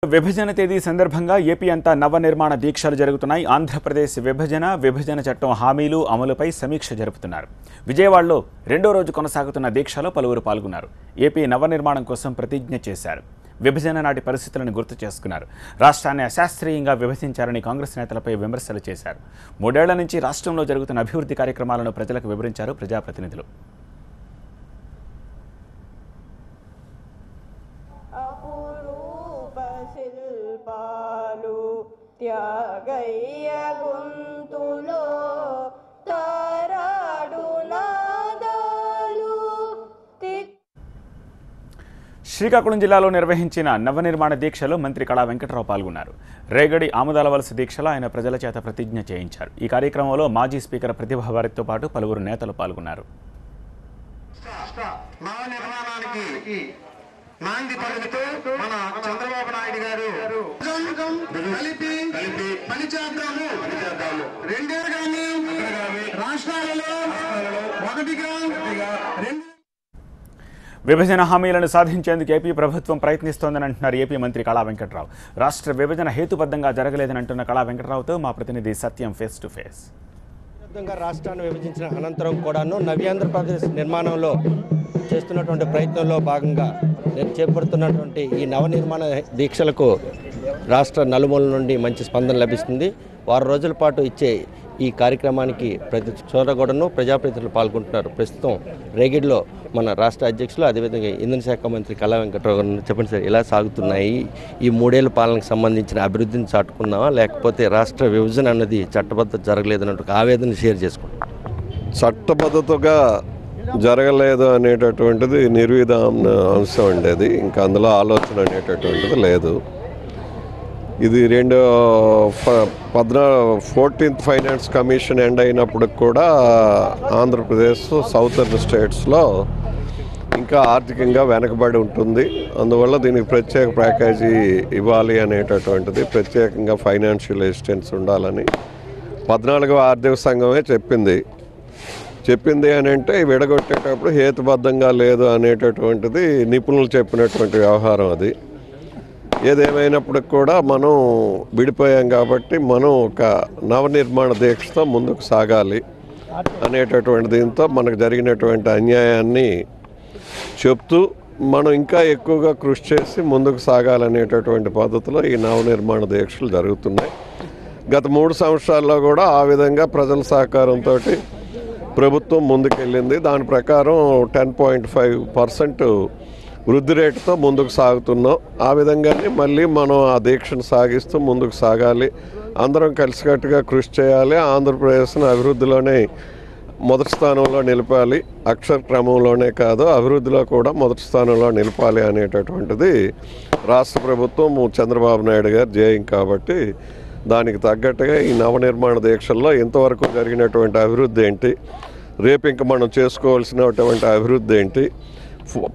విభజన తేదీ సందర్భంగా ఏపీ అంతా నవనిర్మాణ దీక్షలు జరుగుతున్నాయి. ఆంధ్రప్రదేశ్ విభజన చట్టం హామీలు అమలుపై సమీక్ష జరుపుతున్నారు. విజయవాడలో రెండో రోజు కొనసాగుతున్న దీక్షలో పలువురు పాల్గొన్నారు. ఏపీ నవనిర్మాణం కోసం ప్రతిజ్ఞ చేశారు. విభజన నాటి పరిస్థితులను గుర్తు చేసుకున్నారు. రాష్ట్రాన్ని అశాస్త్రీయంగా విభజించారని కాంగ్రెస్ నేతలపై విమర్శలు చేశారు. 3 ఏళ్ల నుంచి రాష్ట్రంలో జరుగుతున్న అభివృద్ధి కార్యక్రమాలను ప్రజలకు వివరించారు ప్రజాప్రతినిధులు. త్యాగయ్య గొంతులో తారాడు నాదాలు. శ్రీకాకుళం జిల్లాలో నిర్వహించిన నవనిర్మాణ దీక్షలో మంత్రి కళా వెంకట్రావు పాల్గొన్నారు. రేగడి ఆముదాల వలస దీక్షలో ఆయన ప్రజల చేత ప్రతిజ్ఞ చేయించారు. ఈ కార్యక్రమంలో మాజీ స్పీకర్ ప్రతిభా వారితో పాటు పలువురు నేతలు పాల్గొన్నారు. నాంది పలుకుతూ మన చంద్రబాబు నాయుడు గారు కలిపి పనిచేద్దాము, 2 రాష్ట్రాలలో ఒకటిగా విభజన హామీలను సాధించేందుకు ఏపీ ప్రభుత్వం ప్రయత్నిస్తోందని అంటున్నారు ఏపీ మంత్రి కళా వెంకట్రావు. రాష్ట్ర విభజన హేతుబద్ధంగా జరగలేదని అంటున్న కళా వెంకట్రావుతో మా ప్రతినిధి సత్యం ఫేస్ టు ఫేస్. రాష్ట్రాన్ని విభజించిన అనంతరం కూడాను నవ్యాంధ్రప్రదేశ్ నిర్మాణంలో చేస్తున్నటువంటి ప్రయత్నంలో భాగంగా చేపడుతున్నటువంటి ఈ నవనిర్మాణ దీక్షలకు రాష్ట్ర నలుమూల నుండి మంచి స్పందన లభిస్తుంది. 6 రోజుల పాటు ఇచ్చే ఈ కార్యక్రమానికి ప్రతి చోట కూడాను ప్రజాప్రతినిధులు పాల్గొంటున్నారు. ప్రస్తుతం రేగిడిలో మన రాష్ట్ర అధ్యక్షులు అదేవిధంగా ఇంధన శాఖ మంత్రి కళా వెంకట్రావు గారు చెప్పండి సార్, ఎలా సాగుతున్నాయి ఈ 3 ఏళ్ల పాలనకు సంబంధించిన అభివృద్ధిని చాటుకున్నావా, లేకపోతే రాష్ట్ర విభజన అన్నది చట్టబద్ధత జరగలేదన్నట్టు ఆవేదన షేర్ చేసుకుంటాం? చట్టబద్ధతగా జరగలేదు అనేటటువంటిది నిర్విధాన అంశం ఉండేది. ఇంకా అందులో ఆలోచన అనేటటువంటిది లేదు. ఇది 14th ఫైనాన్స్ కమిషన్ ఎండ్ అయినప్పుడు కూడా ఆంధ్రప్రదేశ్ సౌతర్న్ స్టేట్స్లో ఇంకా ఆర్థికంగా వెనకబడి ఉంటుంది. అందువల్ల దీనికి ప్రత్యేక ప్యాకేజీ ఇవ్వాలి అనేటటువంటిది, ప్రత్యేకంగా ఫైనాన్షియల్ అసిస్టెన్స్ ఉండాలని 14వ ఆర్థిక సంఘమే చెప్పింది అని అంటే విడగొట్టేటప్పుడు హేతుబద్ధంగా లేదు అనేటటువంటిది నిపుణులు చెప్పినటువంటి వ్యవహారం. అది ఏదేమైనప్పటికి కూడా మనం విడిపోయాం కాబట్టి మనం ఒక నవనిర్మాణ దీక్షతో ముందుకు సాగాలి అనేటటువంటి దీంతో మనకు జరిగినటువంటి అన్యాయాన్ని చెప్తూ మనం ఇంకా ఎక్కువగా కృషి చేసి ముందుకు సాగాలనేటటువంటి పద్ధతిలో ఈ నవనిర్మాణ దీక్షలు జరుగుతున్నాయి. గత 3 సంవత్సరాల్లో కూడా ఆ విధంగా ప్రజల సహకారంతో ప్రభుత్వం ముందుకెళ్ళింది. దాని ప్రకారం 10.5% వృద్ధి రేటుతో ముందుకు సాగుతున్నాం. ఆ విధంగానే మళ్ళీ మనం ఆ దీక్షను సాగిస్తూ ముందుకు సాగాలి. అందరం కలిసికట్టుగా కృషి చేయాలి. ఆంధ్రప్రదేశ్ను అభివృద్ధిలోనే మొదటి స్థానంలో నిలపాలి. అక్షర క్రమంలోనే కాదు, అభివృద్ధిలో కూడా మొదటి స్థానంలో నిలపాలి అనేటటువంటిది రాష్ట్ర ప్రభుత్వం చంద్రబాబు నాయుడు గారు ధ్యేయం. కాబట్టి దానికి తగ్గట్టుగా ఈ నవనిర్మాణ దీక్షల్లో ఇంతవరకు జరిగినటువంటి అభివృద్ధి ఏంటి, రేపు ఇంకా మనం చేసుకోవాల్సినటువంటి అభివృద్ధి ఏంటి,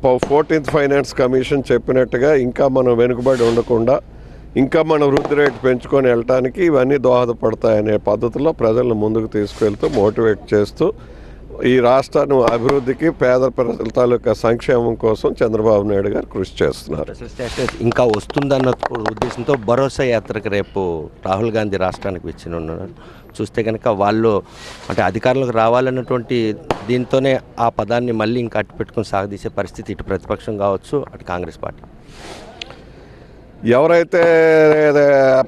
14th ఫైనాన్స్ కమిషన్ చెప్పినట్టుగా ఇంకా మనం వెనుకబడి ఉండకుండా ఇంకా మన వృద్ధి రేటు పెంచుకొని వెళ్ళటానికి ఇవన్నీ దోహదపడతాయనే పద్ధతిలో ప్రజలను ముందుకు తీసుకెళ్తూ మోటివేట్ చేస్తూ ఈ రాష్ట్రాన్ని అభివృద్ధికి, పేద ప్రజల తాలూకా సంక్షేమం కోసం చంద్రబాబు నాయుడు గారు కృషి చేస్తున్నారు. ఇంకా వస్తుందన్న ఉద్దేశంతో భరోసా యాత్రకు రేపు రాహుల్ గాంధీ రాష్ట్రానికి వచ్చి ఉన్నారు. చూస్తే కనుక వాళ్ళు అంటే అధికారులకు రావాలన్నటువంటి దీంతోనే ఆ పదాన్ని మళ్ళీ ఇంకా అట్టు పెట్టుకుని సాగదీసే పరిస్థితి ఇటు ప్రతిపక్షం కావచ్చు, అటు కాంగ్రెస్ పార్టీ. ఎవరైతే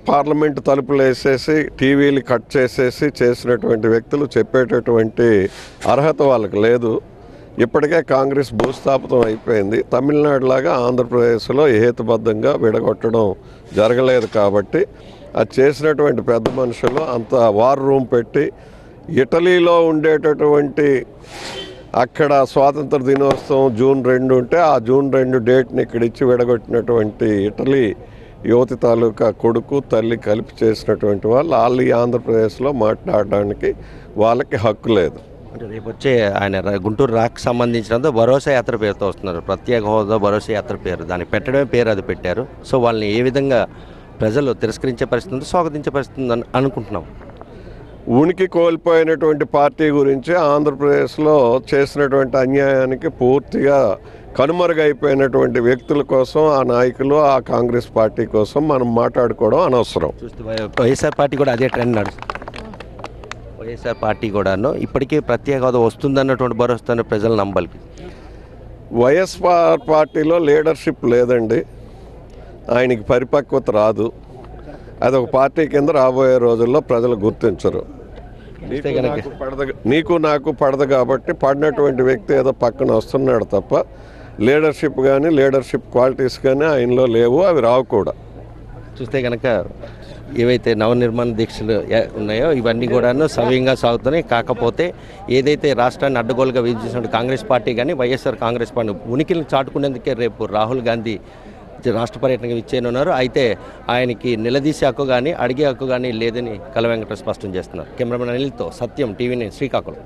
పార్లమెంటు తలుపులు వేసేసి టీవీలు కట్ చేసేసి చేసినటువంటి వ్యక్తులు చెప్పేటటువంటి అర్హత వాళ్ళకి లేదు. ఇప్పటికే కాంగ్రెస్ భూస్థాపితం అయిపోయింది. తమిళనాడులాగా ఆంధ్రప్రదేశ్లో హేతుబద్ధంగా విడగొట్టడం జరగలేదు. కాబట్టి అది చేసినటువంటి పెద్ద మనుషులు అంత వార్ రూమ్ పెట్టి ఇటలీలో ఉండేటటువంటి అక్కడ స్వాతంత్ర దినోత్సవం జూన్ 2 ఉంటే ఆ జూన్ 2 డేట్ని ఇక్కడ ఇచ్చి విడగొట్టినటువంటి ఇటలీ యువతి తాలూకా కొడుకు తల్లి కలిపి చేసినటువంటి వాళ్ళు ఈ ఆంధ్రప్రదేశ్లో మాట్లాడడానికి వాళ్ళకి హక్కు లేదు. అంటే రేపు వచ్చే ఆయన గుంటూరు రాక్ సంబంధించినంత భరోసా యాత్ర పేరుతో వస్తున్నారు. ప్రత్యేక హోదా భరోసా యాత్ర పేరు, దానికి పెట్టడమే పేరు అది పెట్టారు. సో వాళ్ళని ఏ విధంగా ప్రజలు తిరస్కరించే పరిస్థితి ఉందో, స్వాగతించే పరిస్థితి అనుకుంటున్నాం. ఉనికి కోల్పోయినటువంటి పార్టీ గురించి ఆంధ్రప్రదేశ్లో చేసినటువంటి అన్యాయానికి పూర్తిగా కనుమరుగైపోయినటువంటి వ్యక్తుల కోసం, ఆ నాయకులు, ఆ కాంగ్రెస్ పార్టీ కోసం మనం మాట్లాడుకోవడం అనవసరం. చూస్తే వైఎస్ఆర్ పార్టీ కూడా అదే ట్రెండ్ నడుస్తుంది. వైఎస్ఆర్ పార్టీ కూడాను ఇప్పటికే ప్రత్యేక హోదా వస్తుందన్నటువంటి భరోసాను ప్రజలు నమ్మాలి. వైఎస్ఆర్ పార్టీలో లీడర్షిప్ లేదండి, ఆయనకి పరిపక్వత రాదు. అదొక పార్టీ కింద రాబోయే రోజుల్లో ప్రజలు గుర్తించరు. నీకు నాకు పడదు కాబట్టి పడినటువంటి వ్యక్తి ఏదో పక్కన వస్తున్నాడు తప్ప లీడర్షిప్ కానీ లీడర్షిప్ క్వాలిటీస్ కానీ ఆయనలో లేవు, అవి రావు కూడా. చూస్తే కనుక ఏవైతే నవనిర్మాణ దీక్షలు ఉన్నాయో ఇవన్నీ కూడాను సవ్యంగా సాగుతున్నాయి. కాకపోతే ఏదైతే రాష్ట్రాన్ని అడ్డగోలుగా విభజించిన కాంగ్రెస్ పార్టీ కానీ వైఎస్ఆర్ కాంగ్రెస్ పార్టీ ఉనికిని చాటుకునేందుకే రేపు రాహుల్ గాంధీ రాష్ట్ర పర్యటనకు ఇచ్చేయనున్నారు. అయితే ఆయనకి నిలదీసే హక్కు కానీ అడిగే హక్కు కానీ లేదని కల వెంకట స్పష్టం చేస్తున్నారు. కెమెరామెన్ అనిల్తో సత్యం, టీవీ9 శ్రీకాకుళం.